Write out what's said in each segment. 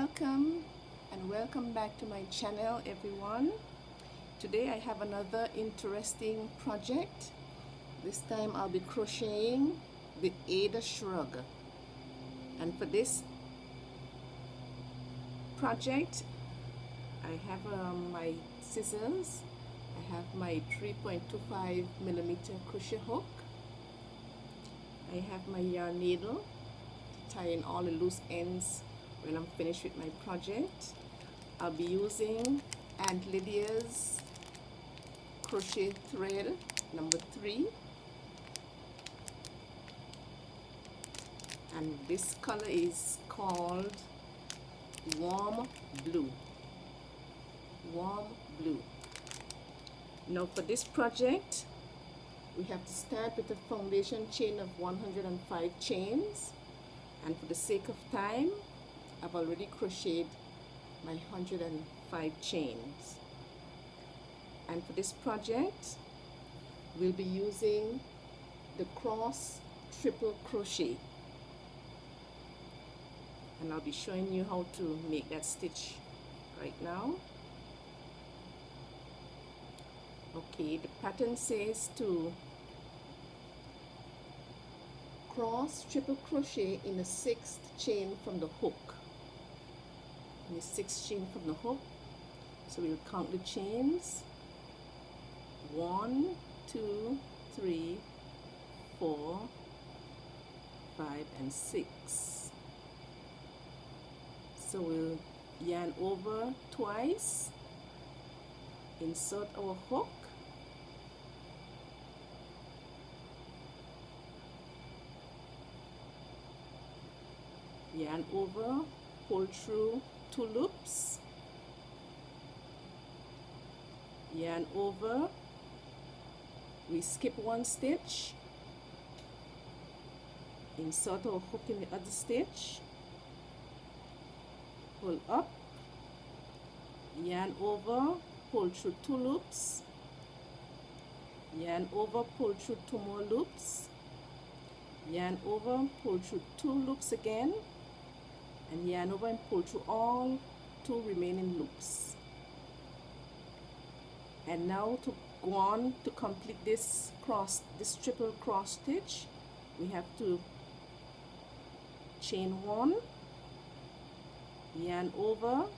Welcome back to my channel, everyone. Today I have another interesting project. This time I'll be crocheting the Aida Shrug, and for this project I have my scissors, I have my 3.25mm crochet hook, I have my yarn needle to tie in all the loose ends when I'm finished with my project. I'll be using Aunt Lydia's crochet thread number 3, and this color is called warm blue. Now for this project we have to start with a foundation chain of 105 chains, and for the sake of time I've already crocheted my 105 chains. And for this project we'll be using the cross triple crochet, and I'll be showing you how to make that stitch right now. Okay, the pattern says to cross triple crochet in the 6th chain from the hook. In the 6th chain from the hook, so we'll count the chains: 1, 2, 3, 4, 5, and 6. So we'll yarn over twice, insert our hook, yarn over, pull through 2 loops, yarn over, we skip 1 stitch, insert our hook in the other stitch, pull up, yarn over, pull through 2 loops, yarn over, pull through 2 more loops, yarn over, pull through 2 loops again, and yarn over and pull through all 2 remaining loops. And now to go on to complete this triple cross stitch, we have to chain 1, yarn over,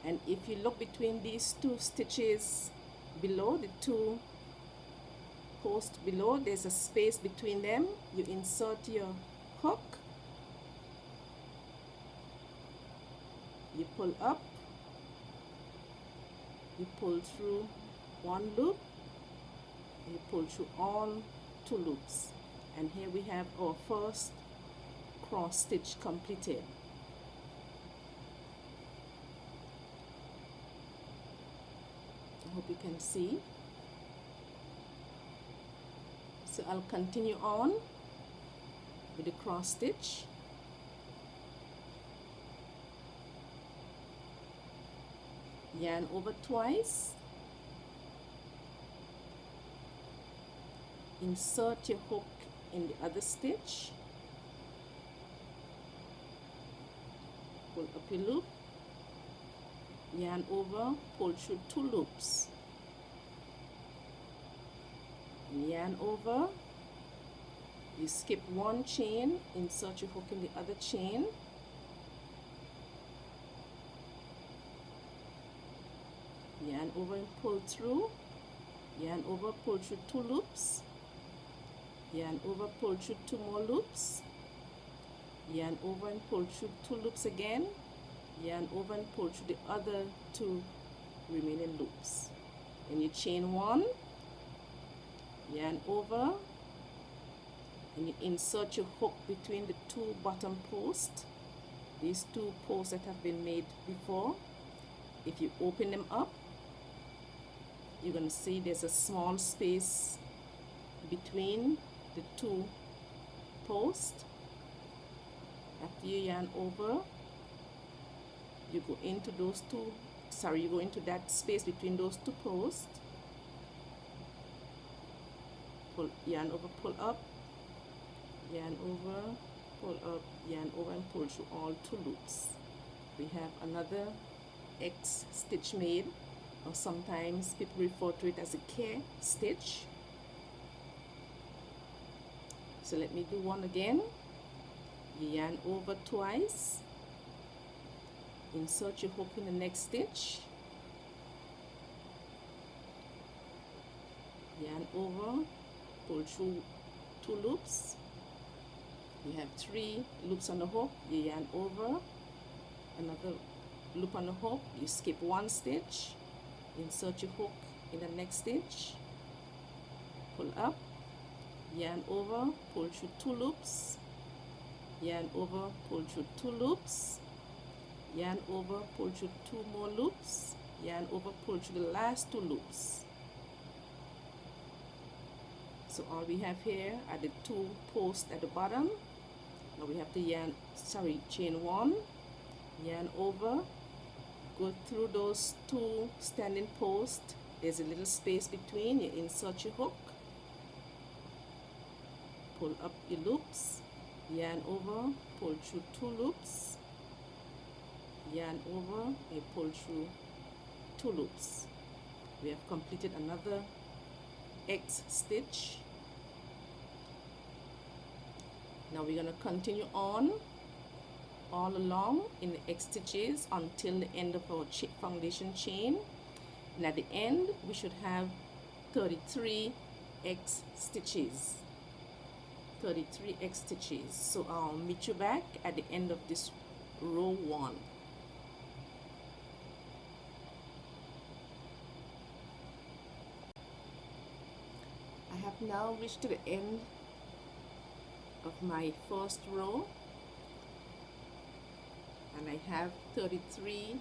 and if you look between these 2 stitches below, the 2 posts below, there's a space between them. You insert your hook, you pull up, you pull through 1 loop, you pull through all 2 loops, and here we have our first cross stitch completed. I hope you can see. So I'll continue on with the cross stitch. Yarn over twice, insert your hook in the other stitch, pull up your loop, yarn over, pull through 2 loops, yarn over, you skip 1 chain, insert your hook in the other chain, yarn over and pull through, yarn over, pull through 2 loops, yarn over, pull through 2 more loops, yarn over and pull through 2 loops again, yarn over and pull through the other 2 remaining loops. And you chain 1, yarn over, and you insert your hook between the 2 bottom posts, these 2 posts that have been made before. If you open them up, you're going to see there's a small space between the 2 posts. After you yarn over, you go into you go into that space between those 2 posts, pull, yarn over, pull up, yarn over, pull up, yarn over and pull through all 2 loops. We have another X stitch made, or sometimes people refer to it as a K stitch. So let me do one again. You yarn over twice, insert your hook in the next stitch, yarn over, pull through 2 loops. You have 3 loops on the hook, you yarn over, another loop on the hook, you skip 1 stitch, insert your hook in the next stitch, pull up, yarn over, pull through 2 loops, yarn over, pull through 2 loops, yarn over, pull through 2 more loops, yarn over, pull through the last 2 loops. So all we have here are the 2 posts at the bottom. Now we have to chain 1, yarn over, go through those 2 standing posts. There's a little space between, you insert your hook, pull up your loops, yarn over, pull through 2 loops, yarn over, and pull through 2 loops. We have completed another X stitch. Now we're going to continue on all along in the X stitches until the end of our foundation chain, and at the end we should have 33 X stitches. 33 X stitches. So I'll meet you back at the end of this row 1. I have now reached to the end of my first row, and I have 33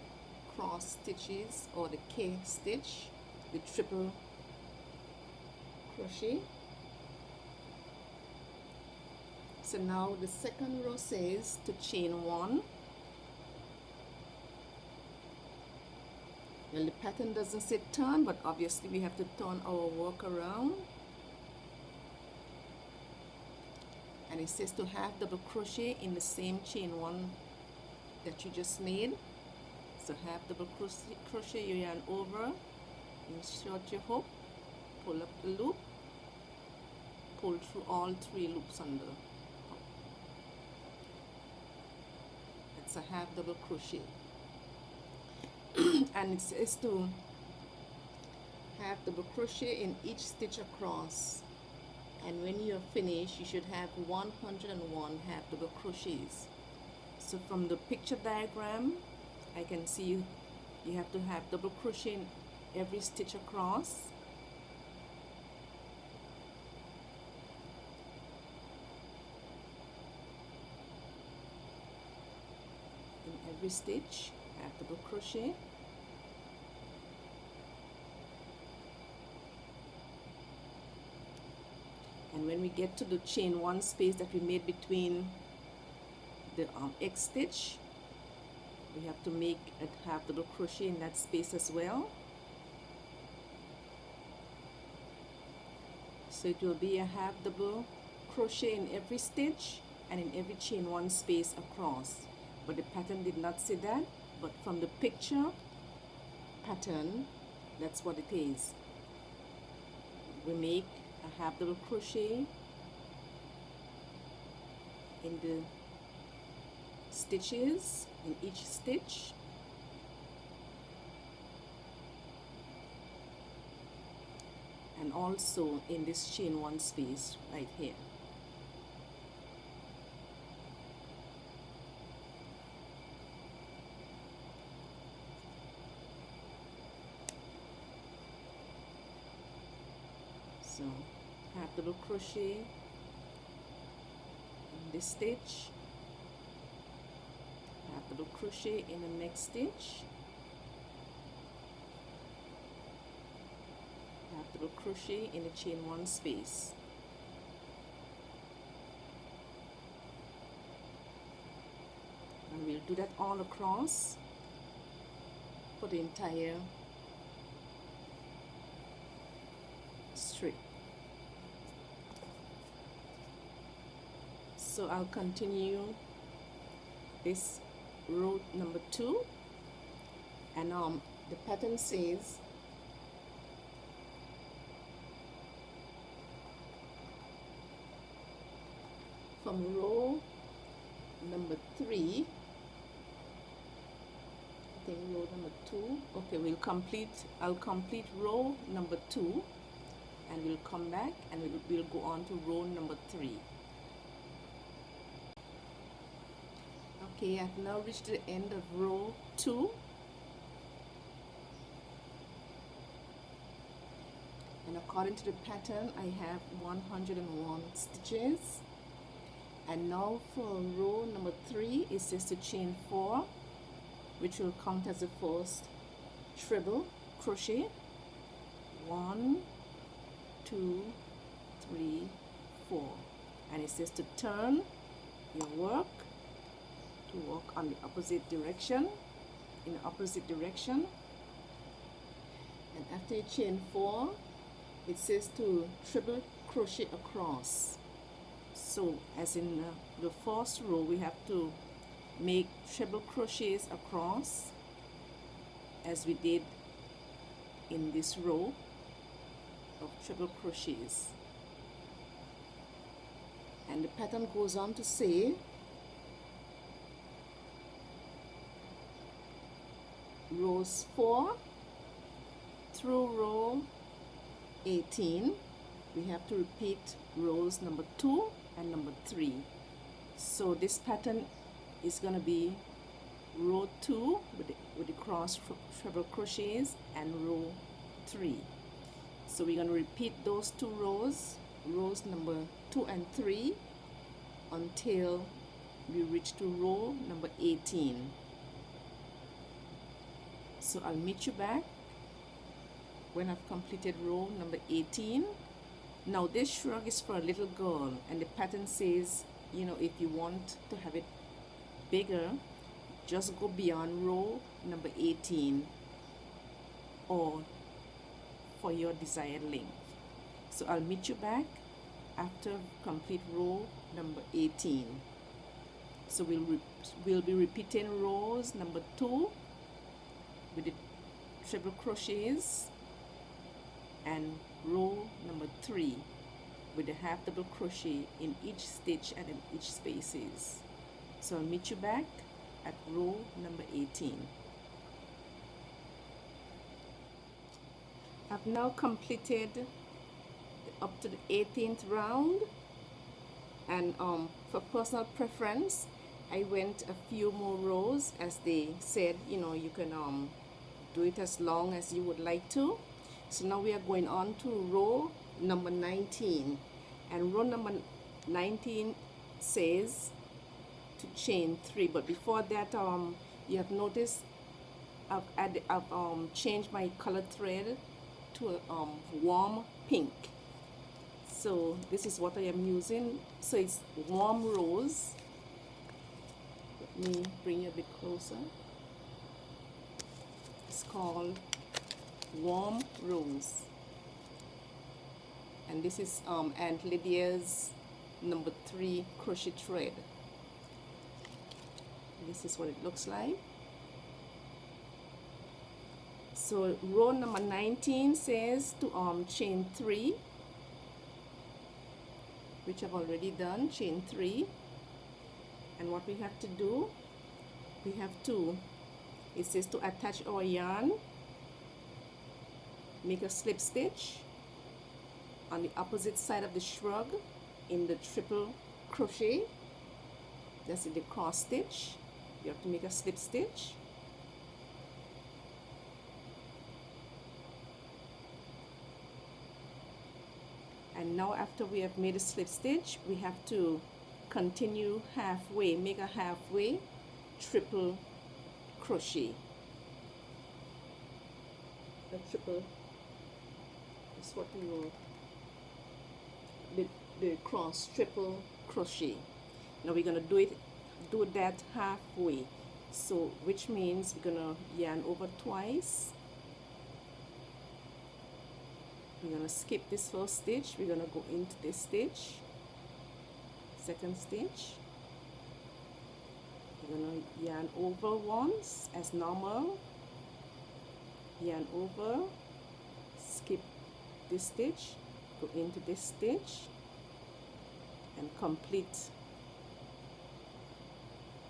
cross stitches, or the K stitch with triple crochet. So now the second row says to chain 1. Well, the pattern doesn't say turn, but obviously we have to turn our work around. And it says to half double crochet in the same chain 1 that you just made. So half double crochet, you yarn over, insert your hook, pull up the loop, pull through all 3 loops on the hook. That's a half double crochet. And it says to half double crochet in each stitch across, and when you're finished you should have 101 half double crochets. So from the picture diagram I can see you have to have double crochet in every stitch across, in every stitch half double crochet. And when we get to the chain 1 space that we made between the X stitch, we have to make a half double crochet in that space as well. So it will be a half double crochet in every stitch and in every chain 1 space across. But the pattern did not say that, but from the picture pattern, that's what it is. We make a half double crochet in the stitches, in each stitch, and also in this chain 1 space right here. So half double crochet in this stitch, half double crochet in the next stitch, half double crochet in the chain 1 space. And we'll do that all across for the entire strip. So I'll continue this row number 2, and the pattern says from row number 3, I think row number 2, okay, I'll complete row number 2, and we'll come back and we'll go on to row number 3. Okay, I've now reached the end of row 2, and according to the pattern I have 101 stitches. And now for row number 3, it says to chain 4, which will count as the first treble crochet. 1, 2, 3, 4, and it says to turn your work to work on the opposite direction, in the opposite direction. And after you chain 4, it says to treble crochet across. So as in the first row, we have to make treble crochets across as we did in this row of treble crochets. And the pattern goes on to say rows 4 through row 18, we have to repeat rows number 2 and number 3. So this pattern is going to be row 2 with the cross treble crochets and row 3. So we're going to repeat those 2 rows number 2 and 3 until we reach to row number 18. So I'll meet you back when I've completed row number 18. Now this shrug is for a little girl, and the pattern says, you know, if you want to have it bigger, just go beyond row number 18 or for your desired length. So I'll meet you back after complete row number 18. So we'll be repeating rows number 2 with the treble crochets and row number 3 with the half double crochet in each stitch and in each spaces. So I'll meet you back at row number 18. I've now completed up to the 18th round, and for personal preference I went a few more rows, as they said, you know, you can do it as long as you would like to. So now we are going on to row number 19, and row number 19 says to chain 3, but before that you have noticed I've changed my color thread to a warm pink. So this is what I am using. So it's warm rose. Let me bring you a bit closer. It's called warm rose, and this is Aunt Lydia's number 3 crochet thread. This is what it looks like. So row number 19 says to chain 3, which I've already done, chain 3. And what we have to do, we have to, it says to attach our yarn, make a slip stitch on the opposite side of the shrug in the triple crochet. That's in the cross stitch. You have to make a slip stitch. And now after we have made a slip stitch, we have to continue halfway, make a halfway triple crochet. The triple is what we will, the cross triple crochet. Now we're gonna do that halfway. So which means we're gonna yarn over twice. We're gonna skip this first stitch. We're gonna go into this stitch. second stitch. You're going to yarn over once as normal, yarn over, skip this stitch, go into this stitch, and complete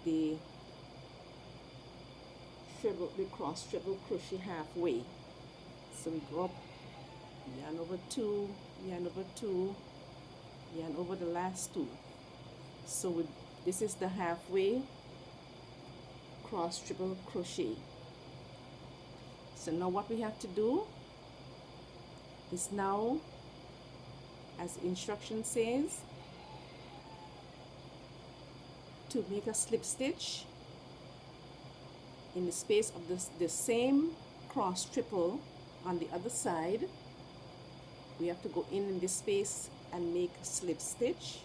the cross treble crochet halfway. So we go up, yarn over two, yarn over two, yarn over the last two. So this is the halfway cross treble crochet. So now what we have to do is now, as instruction says, to make a slip stitch in the space of the same cross triple on the other side. We have to go in this space and make a slip stitch,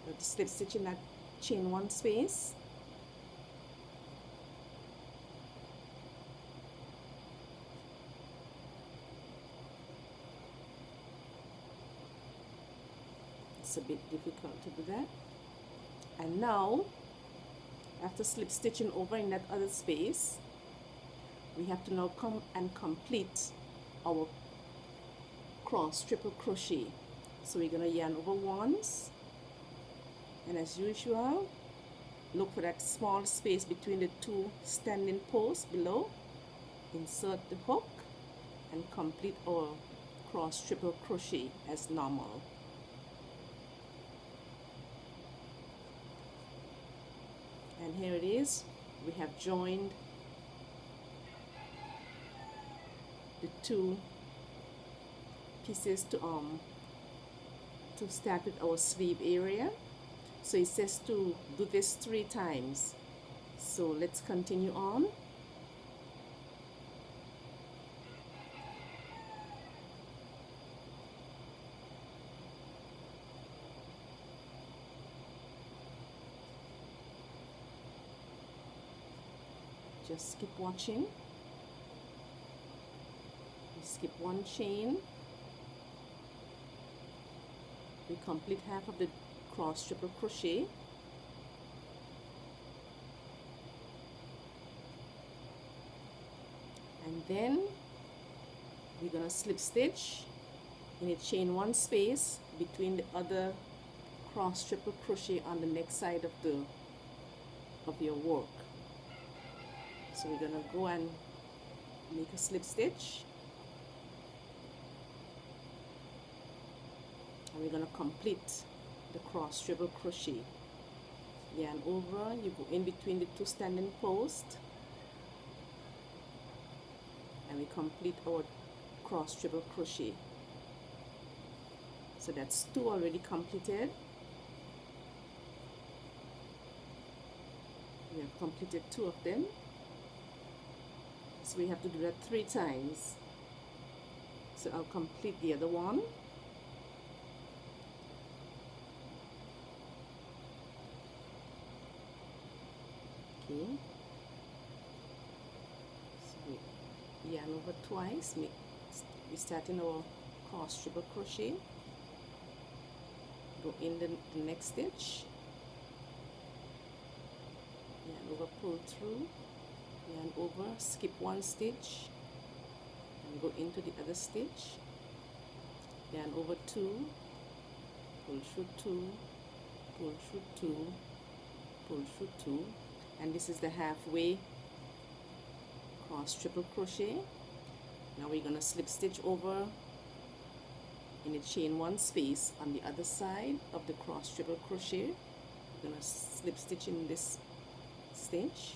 the slip stitch in that chain one space. It's a bit difficult to do that. And now, after slip stitching over in that other space, we have to now come and complete our cross triple crochet. So we're going to yarn over once, and as usual, look for that small space between the two standing posts below, insert the hook, and complete our cross triple crochet as normal. And here it is, we have joined the two pieces to start with our sleeve area. So it says to do this 3 times. So let's continue on. Just keep watching. We skip one chain. We complete half of the cross triple crochet. And then we're going to slip stitch in a chain one space between the other cross triple crochet on the next side of your work. So we're going to go and make a slip stitch, and we're going to complete the cross triple crochet. Yarn over, you go in between the two standing posts, and we complete our cross triple crochet. So that's 2 already completed. We have completed 2 of them. So we have to do that 3 times. So I'll complete the other one. Okay. So we yarn over twice. We start in our cross triple crochet. Go in the next stitch. Yarn over, pull through. Yarn over, skip one stitch, and go into the other stitch. Yarn over 2, pull through 2, pull through 2, pull through 2, and this is the halfway cross triple crochet. Now we're going to slip stitch over in a chain one space on the other side of the cross triple crochet. We're going to slip stitch in this stitch.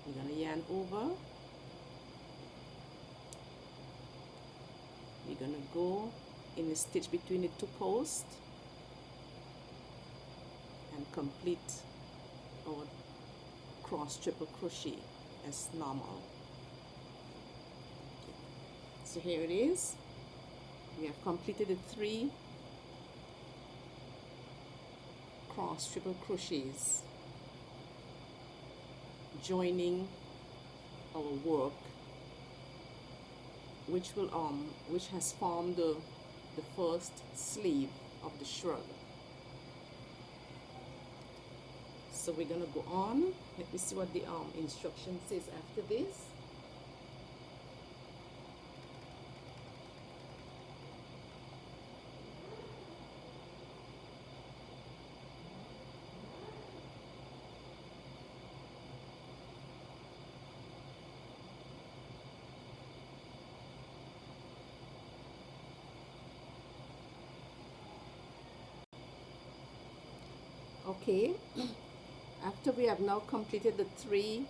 We're going to yarn over. We're going to go in the stitch between the 2 posts and complete our cross triple crochet as normal. Okay. So here it is. We have completed the 3 cross triple crochets, joining our work, which has formed the first sleeve of the shrug. So we're gonna go on. Let me see what the instruction says after this. Okay, after we have now completed the 3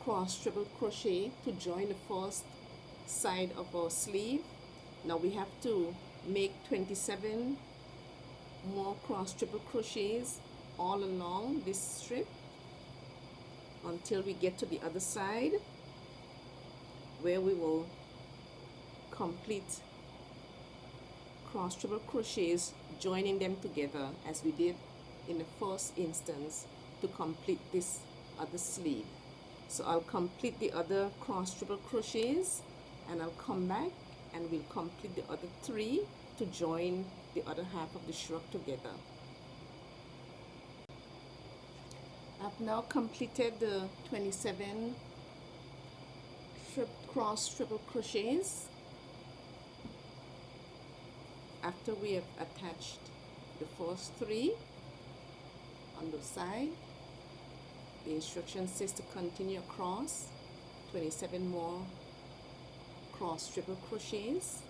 cross treble crochet to join the first side of our sleeve, now we have to make 27 more cross treble crochets all along this strip until we get to the other side, where we will complete cross treble crochets joining them together as we did in the first instance to complete this other sleeve. So I'll complete the other cross treble crochets and I'll come back and we'll complete the other 3 to join the other half of the shrug together. I've now completed the 27 cross treble crochets after we have attached the first 3 on the side. The instruction says to continue across 27 more cross triple crochets.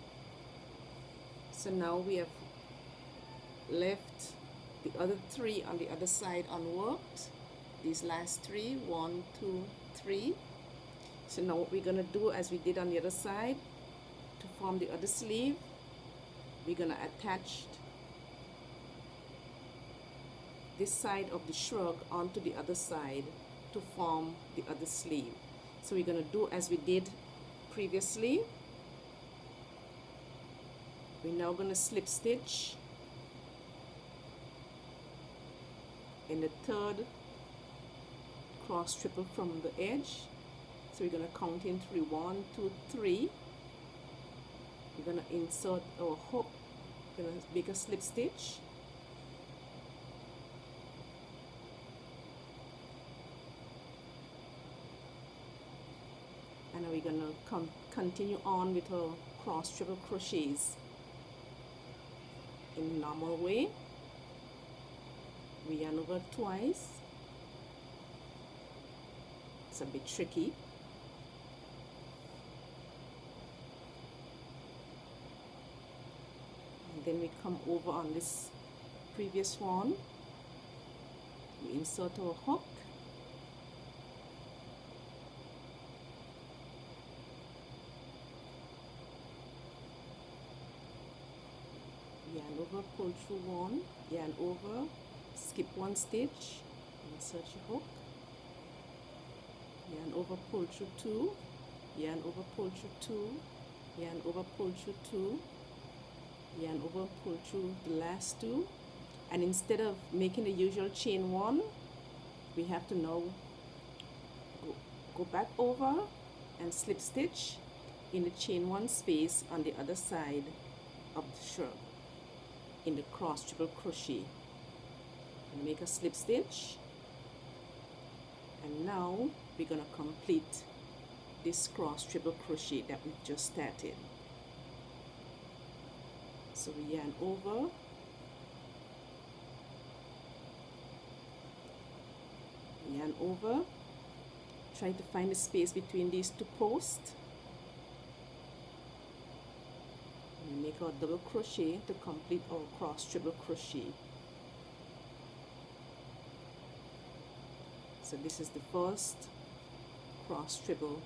So now we have left the other 3 on the other side unworked. These last 3, 1, 2, 3. So now what we're going to do, as we did on the other side, to form the other sleeve, we're going to attach this side of the shrug onto the other side to form the other sleeve. So we're going to do as we did previously. We're now going to slip stitch in the 3rd cross triple from the edge. So we're going to count in 3, 1, 2, 3. We're going to insert our hook. We're going to make a slip stitch. And now we're going to continue on with our cross triple crochets in the normal way. We yarn over twice. It's a bit tricky. And then we come over on this previous one. We insert our hook. Yarn over, pull through 1, yarn over, skip 1 stitch, insert your hook, yarn over, pull through 2, yarn over, pull through 2, yarn over, pull through 2, yarn over, pull through the last 2, and instead of making the usual chain 1, we have to now go back over and slip stitch in the chain 1 space on the other side of the shrub in the cross triple crochet, and make a slip stitch. And now we're going to complete this cross triple crochet that we've just started. So we yarn over, yarn over, try to find the space between these 2 posts. We make our double crochet to complete our cross triple crochet. So this is the first cross triple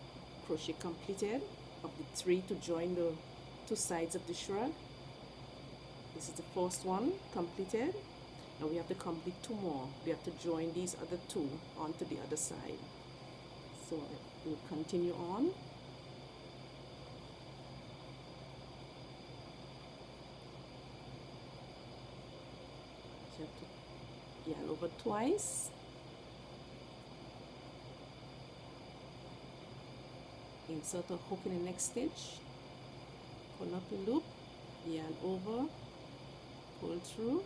crochet completed of the 3 to join the 2 sides of the shrug. This is the first one completed. Now we have to complete 2 more. We have to join these other 2 onto the other side. So we'll continue on. So you have to yarn over twice. Insert a hook in the next stitch, pull up a loop, yarn over, pull through,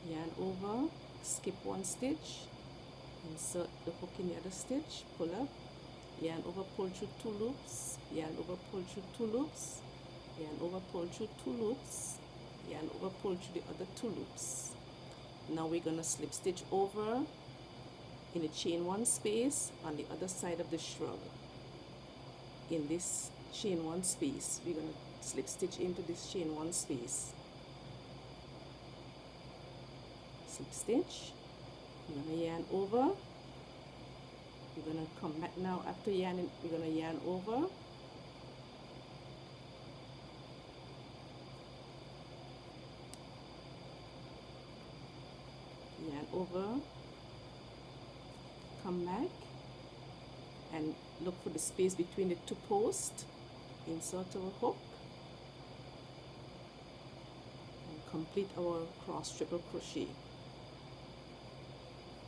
yarn over, skip one stitch, insert the hook in the other stitch, pull up, yarn over, pull through 2 loops, yarn over, pull through 2 loops, yarn over, pull through 2 loops, yarn over, pull through the other 2 loops. Now we're going to slip stitch over in a chain 1 space on the other side of the shrub. In this chain 1 space, we're going to slip stitch into this chain 1 space. Slip stitch, we're going to yarn over, we're going to come back now after yarning, we're going to yarn over, yarn over, come back and look for the space between the 2 posts, insert our hook and complete our cross triple crochet.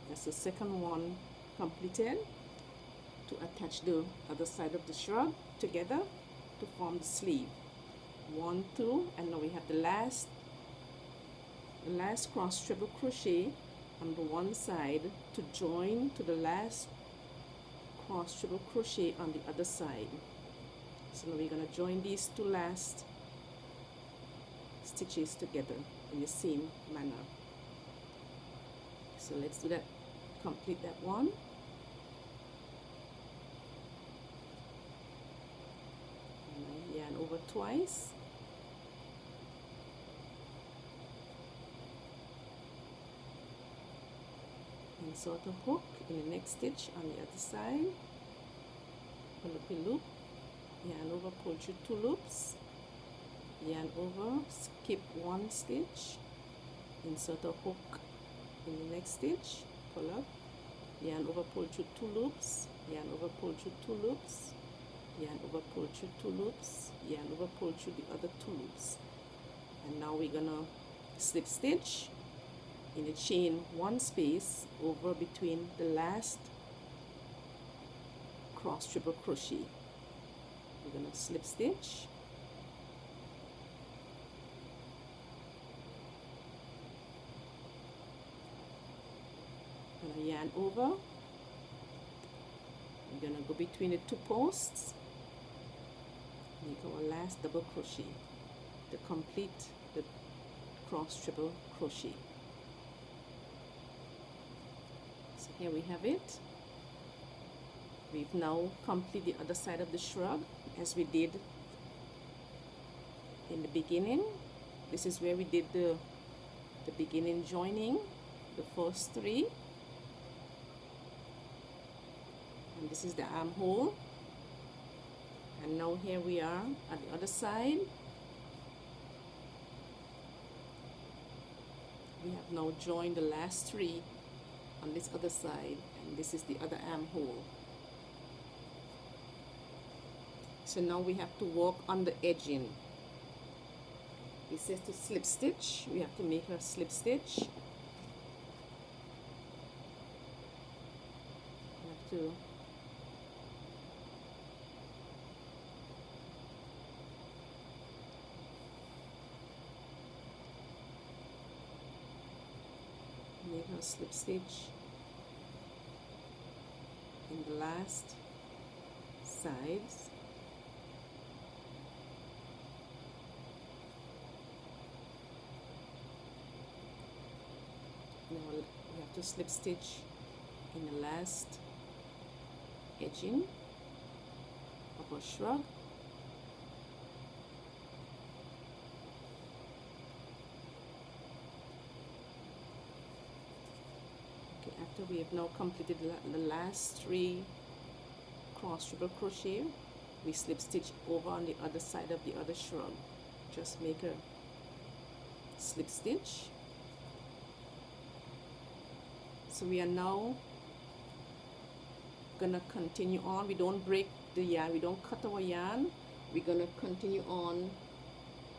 That's the second one completed, to attach the other side of the shrub together to form the sleeve. 1, 2, and now we have the last cross triple crochet on the one side to join to the last cross triple crochet on the other side. So now we're going to join these 2 last stitches together in the same manner. So let's do that, complete that one. And yarn over twice. Insert a hook in the next stitch on the other side, pull up a loop, yarn over, pull through 2 loops, yarn over, skip 1 stitch, insert a hook in the next stitch, pull up, yarn over, pull through 2 loops, yarn over, pull through 2 loops, yarn over, pull through 2 loops, yarn over, pull through the other 2 loops. And now we're gonna slip stitch in a chain 1 space over between the last cross triple crochet. We're going to slip stitch, going to yarn over, we're going to go between the 2 posts, make our last double crochet to complete the cross triple crochet. So here we have it. We've now completed the other side of the shrub as we did in the beginning. This is where we did the beginning joining, the first 3. And this is the armhole. And now here we are at the other side. We have now joined the last 3 on this other side, and this is the other armhole. So now we have to work on the edging. It says to slip stitch, we have to make a slip stitch. We have to make a slip stitch in the last sides. Now we have to slip stitch in the last edging of our shrub. Okay, after we have now completed the last 3 cross triple crochet, we slip stitch over on the other side of the other shrub. Just make a slip stitch. So we are now gonna continue on. We don't break the yarn, we don't cut our yarn. We're gonna continue on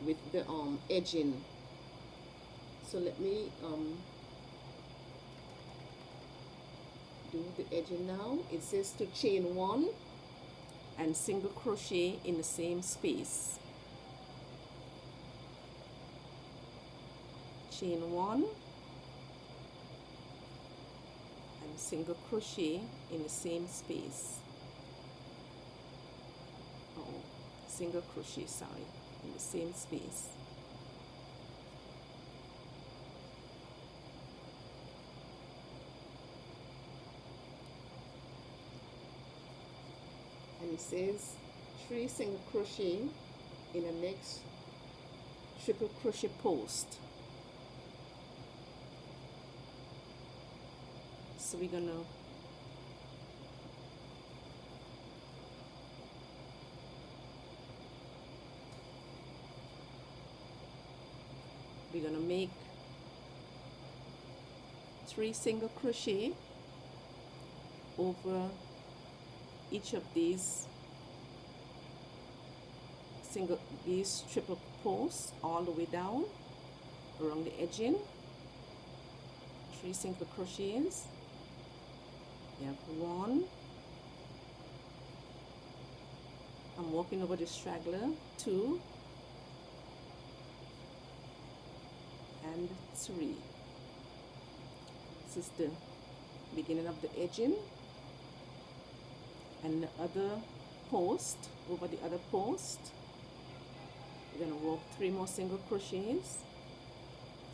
with the edging. So let me do the edging now. It says to chain 1 and single crochet in the same space. chain 1 and single crochet in the same space. Single crochet, sorry, in the same space. And it says 3 single crochet in the next triple crochet post. So we're gonna make 3 single crochet over each of these triple posts all the way down around the edging. 3 single crochets. You have 1. I'm walking over the straggler. 2 and 3. This is the beginning of the edging, and the other post, over the other post we're going to walk 3 more single crochets,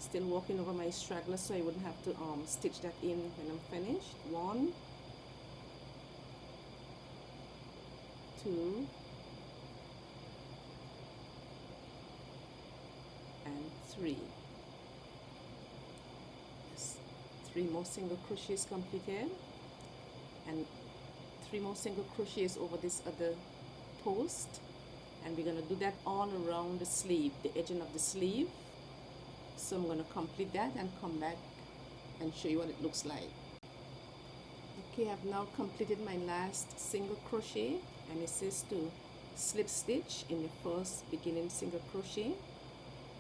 still walking over my straggler so I wouldn't have to stitch that in when I'm finished. 1, 2 and 3. 3 more single crochets completed, and 3 more single crochets over this other post, and we're going to do that all around the sleeve, the edging of the sleeve. So I'm going to complete that and come back and show you what it looks like. Okay, I've now completed my last single crochet, and it says to slip stitch in the first beginning single crochet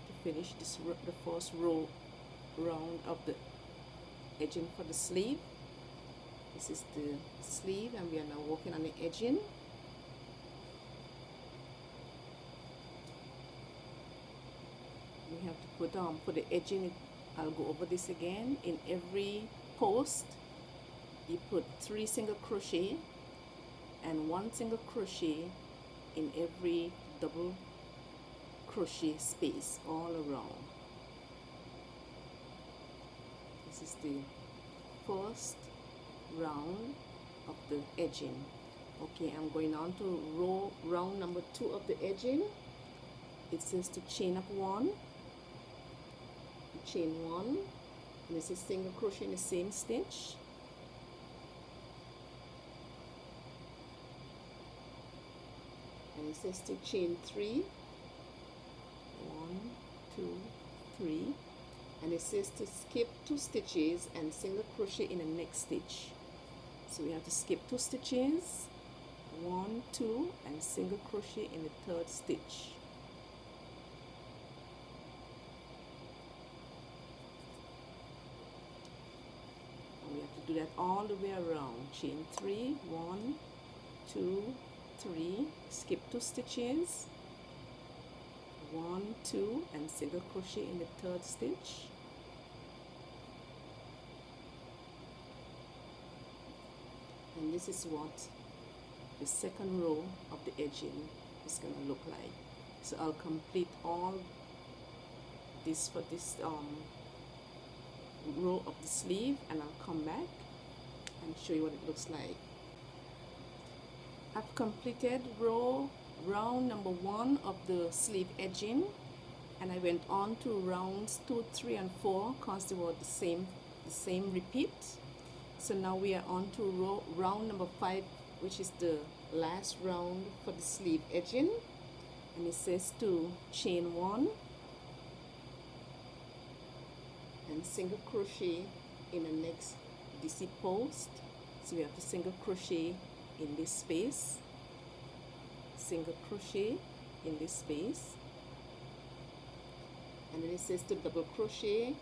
to finish this the first round of the edging for the sleeve. This is the sleeve, and we are now working on the edging. We have to put for the edging, I'll go over this again. In every post you put 3 single crochet and 1 single crochet in every double crochet space all around. This is the first round of the edging. Okay, I'm going on to round number 2 of the edging. It says to chain up 1, chain 1, and this is single crochet in the same stitch. And it says to chain 3, 1, 2, 3, and it says to skip 2 stitches and single crochet in the next stitch. So we have to skip 2 stitches, 1, 2, and single crochet in the 3rd stitch. And we have to do that all the way around. Chain 3, 1, 2, 3, skip 2 stitches, 1, 2, and single crochet in the 3rd stitch. And this is what the second row of the edging is going to look like. So I'll complete all this for this row of the sleeve, and I'll come back and show you what it looks like. I've completed round number 1 of the sleeve edging, and I went on to rounds 2, 3, and 4 because they were the same repeat. So now we are on to round number 5, which is the last round for the sleeve edging, and it says to chain 1 and single crochet in the next DC post. So we have to single crochet in this space, single crochet in this space, and then it says to double crochet,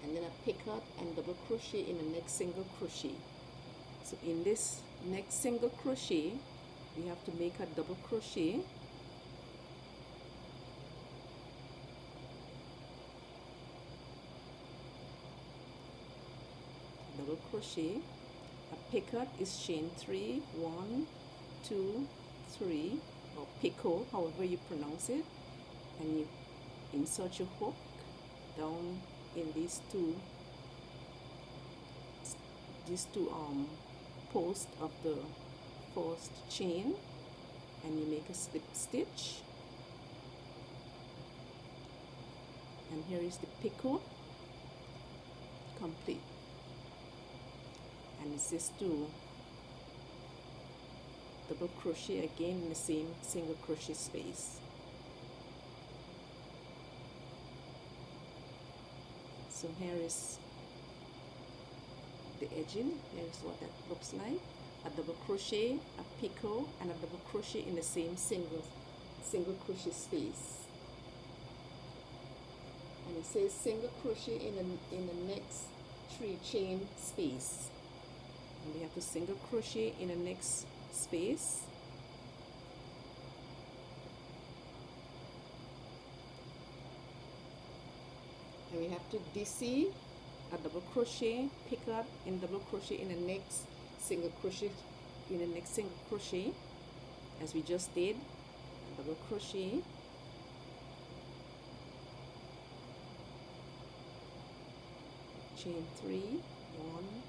and then a pick up and double crochet in the next single crochet. So in this next single crochet we have to make a double crochet, double crochet. A picot is chain 3, 1, 2, 3, or picot, however you pronounce it, and you insert your hook down in these two posts of the first chain, and you make a slip stitch. And here is the picot complete. And it's just to double crochet again in the same single crochet space. So here is the edging. Here is what that looks like. A double crochet, a picot, and a double crochet in the same single crochet space. And it says single crochet in the next 3 chain space. And we have to single crochet in the next space. And we have to DC a double crochet, pick up and double crochet in the next single crochet, as we just did. A double crochet, chain 3, 1,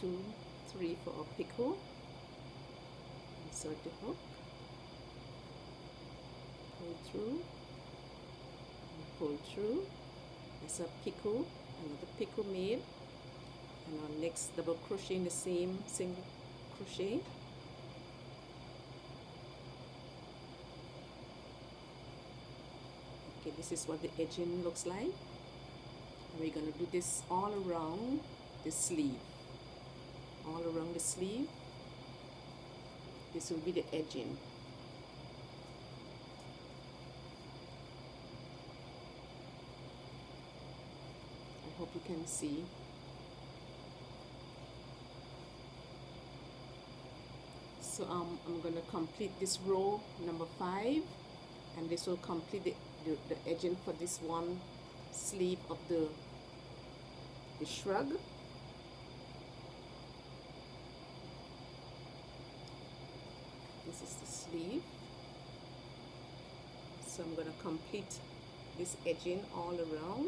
2, 3 for our picot. Insert the hook, pull through, and pull through. That's a picot, another picot made, and our next double crochet in the same single crochet. Okay, this is what the edging looks like. And we're going to do this all around the sleeve. All around the sleeve. This will be the edging. I hope you can see. So I'm going to complete this row number 5, and this will complete the edging for this one sleeve of the shrug. This is the sleeve. So I'm going to complete this edging all around.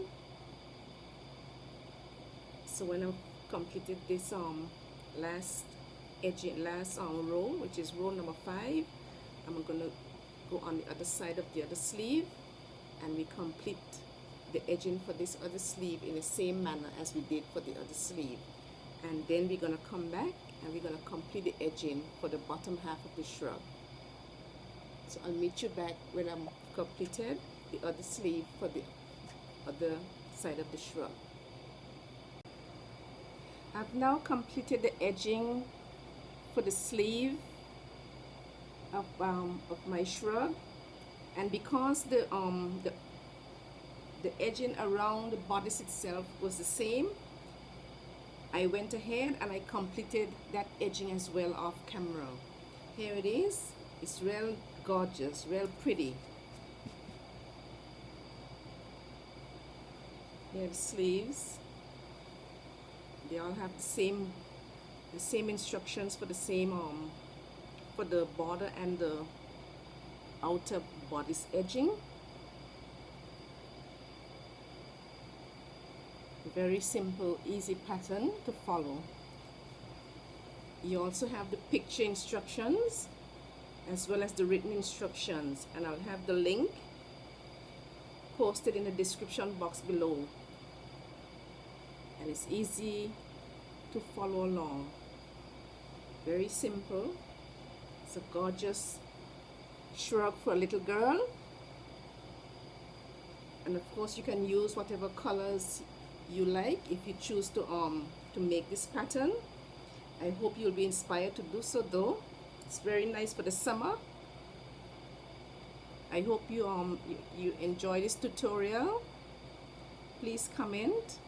So when I've completed this last row, which is row number 5, I'm going to go on the other side of the other sleeve, and we complete the edging for this other sleeve in the same manner as we did for the other sleeve. And then we're going to come back and we're going to complete the edging for the bottom half of the shrub. So I'll meet you back when I'm completed the other sleeve for the other side of the shrub. I've now completed the edging for the sleeve of my shrub, and because the edging around the bodice itself was the same, I went ahead and I completed that edging as well off camera. Here it is. It's real gorgeous, real pretty. Here are the sleeves. They all have the same instructions for the same for the border and the outer bodice edging. Very simple, easy pattern to follow. You also have the picture instructions as well as the written instructions, and I'll have the link posted in the description box below. And it's easy to follow along. Very simple. It's a gorgeous shrug for a little girl. And of course you can use whatever colors you like if you choose to make this pattern. I hope you'll be inspired to do so though. It's very nice for the summer. I hope you enjoy this tutorial. Please comment,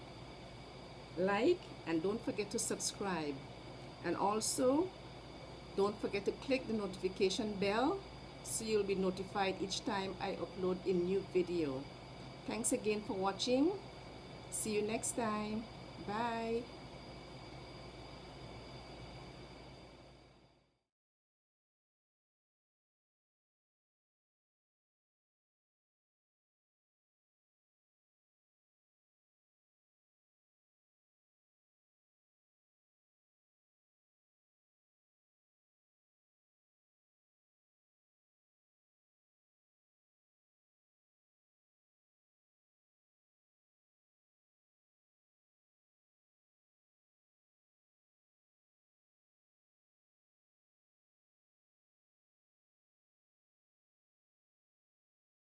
like, and don't forget to subscribe. And also don't forget to click the notification bell so you'll be notified each time I upload a new video. Thanks again for watching. See you next time. Bye.